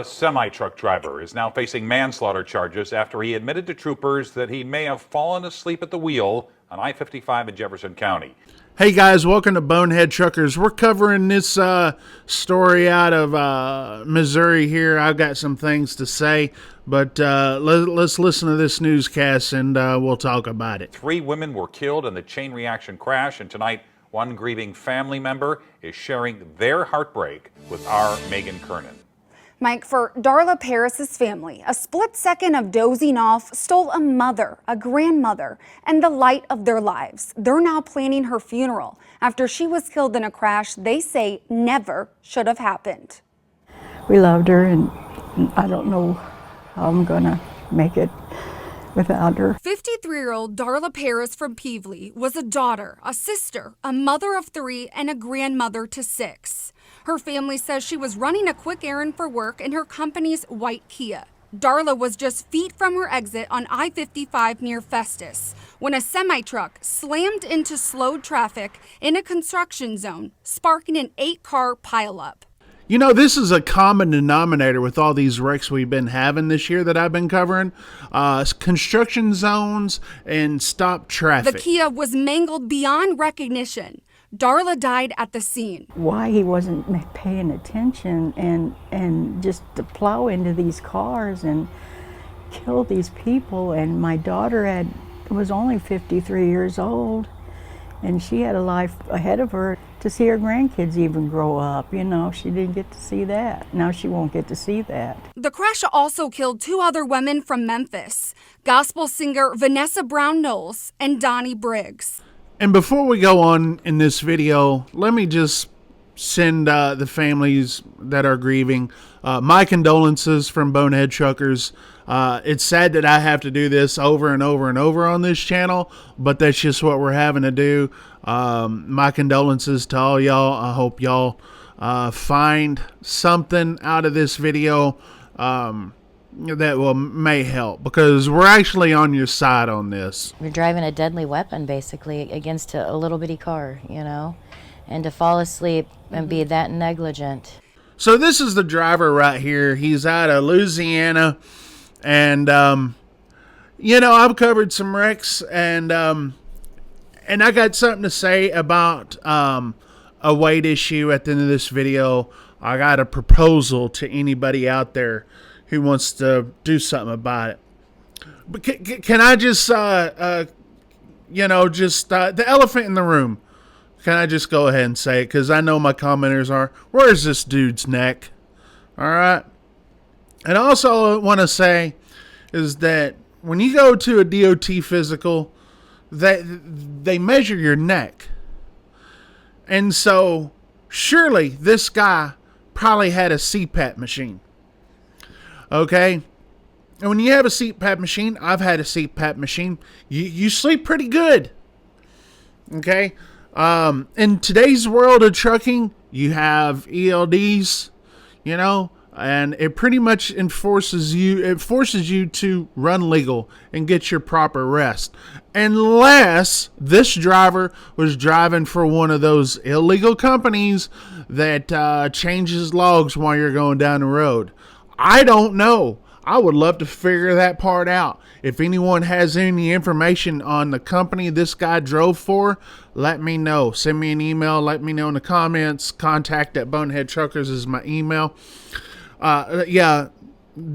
A semi-truck driver is now facing manslaughter charges after he admitted to troopers that he may have fallen asleep at the wheel on I-55 in Jefferson County. Hey guys, welcome to Bonehead Truckers. We're covering this story out of Missouri here. I've got some things to say, but let's listen to this newscast and we'll talk about it. 3 women were killed in the chain reaction crash, and tonight one grieving family member is sharing their heartbreak with our Megan Kernan. Mike, for Darla Paris's family, a split second of dozing off stole a mother, a grandmother, and the light of their lives. They're now planning her funeral after she was killed in a crash they say never should have happened. We loved her, and I don't know how I'm gonna make it without her. 53-year-old Darla Paris from Peevely was a daughter, a sister, a mother of 3, and a grandmother to 6. Her family says she was running a quick errand for work in her company's white Kia. Darla was just feet from her exit on I-55 near Festus when a semi-truck slammed into slowed traffic in a construction zone, sparking an 8-car pileup. You know, this is a common denominator with all these wrecks we've been having this year that I've been covering. Construction zones and stopped traffic. The Kia was mangled beyond recognition. Darla died at the scene. Why he wasn't paying attention and just to plow into these cars and kill these people. And my daughter was only 53 years old, and she had a life ahead of her to see her grandkids even grow up. You know, she didn't get to see that. Now she won't get to see that. The crash also killed 2 other women from Memphis, gospel singer Vanessa Brown Knowles and Donnie Briggs. And before we go on in this video, let me just send the families that are grieving my condolences from Bonehead Truckers. It's sad that I have to do this over and over and over on this channel, but that's just what we're having to do. My condolences to all y'all. I hope y'all find something out of this video that may help, because we're actually on your side on this. You're driving a deadly weapon basically against a little bitty car, you know, and to fall asleep and be that negligent. So this is the driver right here. He's out of Louisiana, and you know, I've covered some wrecks, and I got something to say about a weight issue at the end of this video. I got a proposal to anybody out there who wants to do something about it. But can I just, you know, just the elephant in the room, can I just go ahead and say it? Because I know my commenters are, where's this dude's neck? All right. And also I want to say is that when you go to a DOT physical, they measure your neck. And so surely this guy probably had a CPAP machine. Okay, and when you have a CPAP machine, I've had a CPAP machine, you sleep pretty good. Okay, in today's world of trucking, you have ELDs, you know, and it pretty much forces you to run legal and get your proper rest, unless this driver was driving for one of those illegal companies that changes logs while you're going down the road. I don't know. I would love to figure that part out. If anyone has any information on the company this guy drove for, let me know. Send me an email. Let me know in the comments. Contact at Bonehead Truckers is my email. Yeah,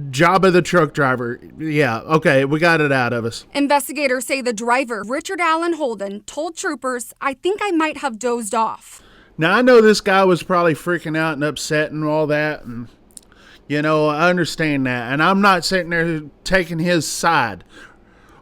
job of the truck driver. Yeah, okay, we got it out of us. Investigators say the driver, Richard Allen Holden, told troopers, "I think I might have dozed off." Now, I know this guy was probably freaking out and upset and all that, and you know, I understand that, and I'm not sitting there taking his side.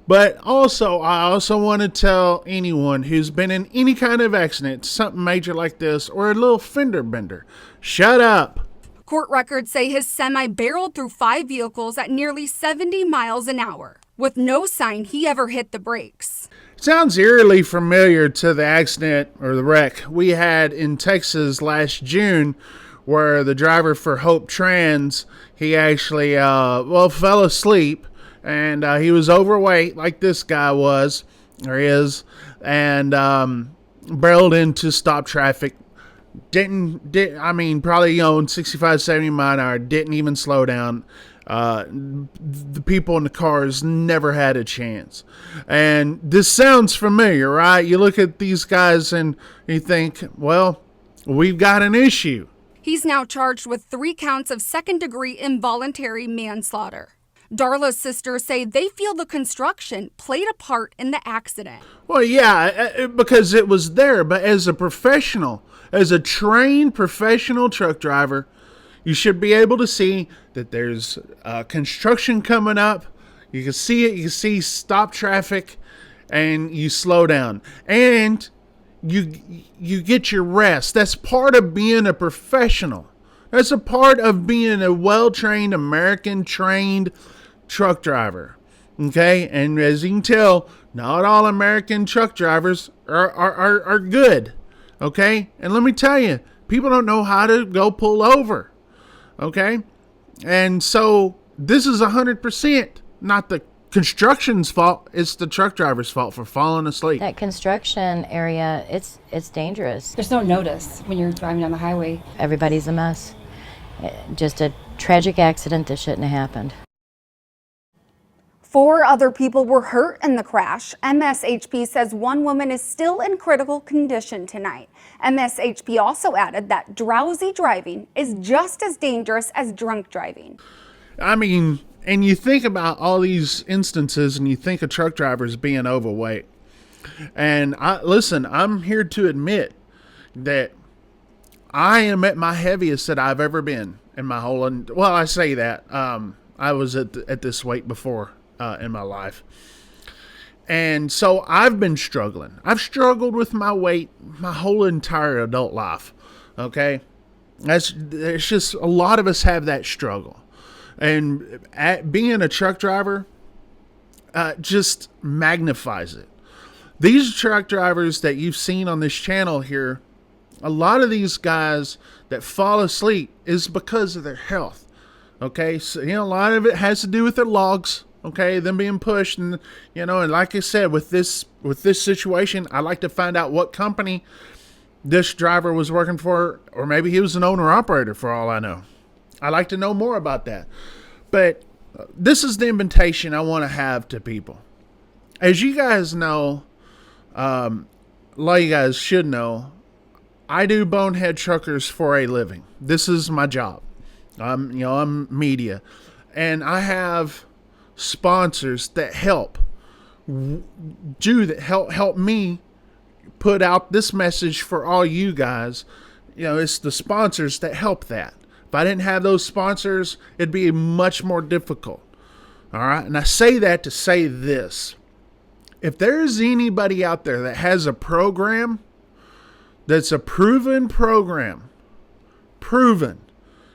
But also, I also want to tell anyone who's been in any kind of accident, something major like this, or a little fender bender, shut up. Court records say his semi barreled through 5 vehicles at nearly 70 miles an hour, with no sign he ever hit the brakes. Sounds eerily familiar to the accident or the wreck we had in Texas last June, where the driver for Hope Trans, he actually, fell asleep, and he was overweight like this guy was, or is, and barreled into stop traffic Probably on 65, 70 mile an hour, didn't even slow down. The people in the cars never had a chance. And this sounds familiar, right? You look at these guys and you think, well, we've got an issue. He's now charged with 3 counts of second-degree involuntary manslaughter. Darla's sisters say they feel the construction played a part in the accident. Well, yeah, because it was there. But as a professional, as a trained professional truck driver, you should be able to see that there's construction coming up. You can see it. You can see stop traffic, and you slow down. And you get your rest. That's part of being a professional. That's a part of being a well-trained, American-trained truck driver. Okay? And as you can tell, not all American truck drivers are good. Okay? And let me tell you, people don't know how to go pull over. Okay? And so this is 100% not the construction's fault. It's the truck driver's fault for falling asleep. That construction area, it's dangerous. There's no notice when you're driving down the highway. Everybody's a mess. Just a tragic accident that shouldn't have happened. 4 other people were hurt in the crash. MSHP says 1 woman is still in critical condition tonight. MSHP also added that drowsy driving is just as dangerous as drunk driving. And you think about all these instances and you think of truck drivers being overweight. And I'm here to admit that I am at my heaviest that I've ever been in my whole, well, I say that, I was at this weight before in my life. And so I've been struggling. I've struggled with my weight my whole entire adult life. Okay. It's just, a lot of us have that struggle. And being a truck driver just magnifies it. These truck drivers that you've seen on this channel here, a lot of these guys that fall asleep is because of their health. Okay, so a lot of it has to do with their logs. Okay, them being pushed, and and like I said, with this situation, I like to find out what company this driver was working for, or maybe he was an owner operator for all I know. I like to know more about that. But this is the invitation I want to have to people. As you guys know, a lot of you guys should know, I do Bonehead Truckers for a living. This is my job. I'm media, and I have sponsors that help me put out this message for all you guys. It's the sponsors that help that. If I didn't have those sponsors, it'd be much more difficult. All right. And I say that to say this. If there's anybody out there that has a program that's a proven program,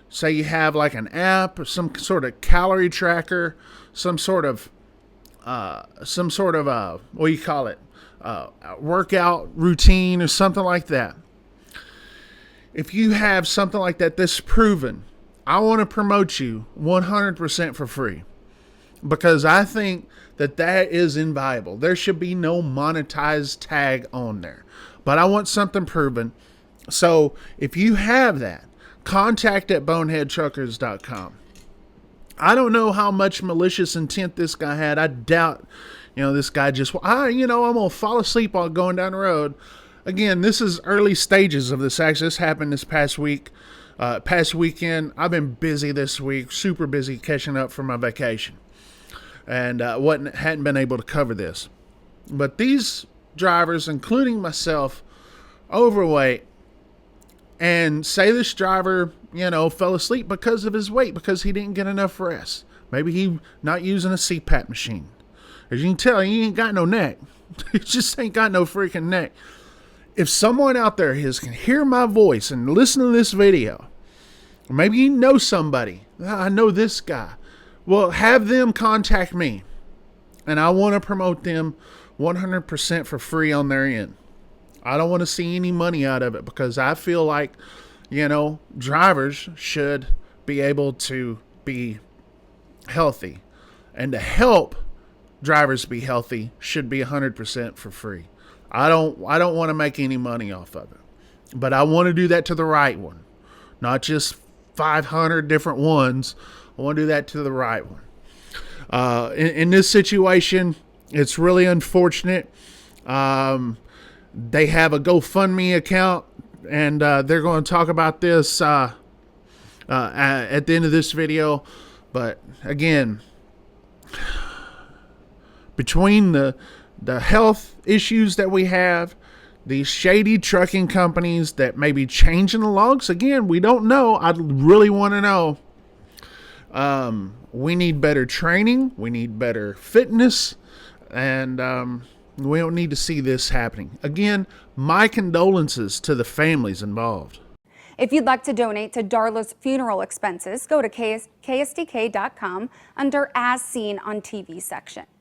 say you have like an app or some sort of calorie tracker, some sort of what do you call it? Workout routine or something like that. If you have something like that that's proven, I want to promote you 100% for free, because I think that is invaluable. There should be no monetized tag on there, but I want something proven. So if you have that, contact at boneheadtruckers.com. I don't know how much malicious intent this guy had. I doubt, this guy just, I'm going to fall asleep while going down the road. Again, this is early stages of this accident. This happened this past weekend. I've been busy this week, super busy catching up from my vacation, and hadn't been able to cover this. But these drivers, including myself, overweight, and say this driver, fell asleep because of his weight, because he didn't get enough rest. Maybe he not using a CPAP machine. As you can tell, he ain't got no neck. He just ain't got no freaking neck. If someone out there can hear my voice and listen to this video, or maybe you know somebody, I know this guy, well, have them contact me, and I want to promote them 100% for free on their end. I don't want to see any money out of it, because I feel like, drivers should be able to be healthy, and to help drivers be healthy should be 100% for free. I don't want to make any money off of it. but I want to do that to the right one, not just 500 different ones. I want to do that to the right one. In this situation, it's really unfortunate. They have a GoFundMe account, and they're going to talk about this at the end of this video. But again, between the health issues that we have, these shady trucking companies that may be changing the logs, again, we don't know. I really want to know. We need better training. We need better fitness. And we don't need to see this happening. Again, my condolences to the families involved. If you'd like to donate to Darla's funeral expenses, go to KSDK.com under As Seen on TV section.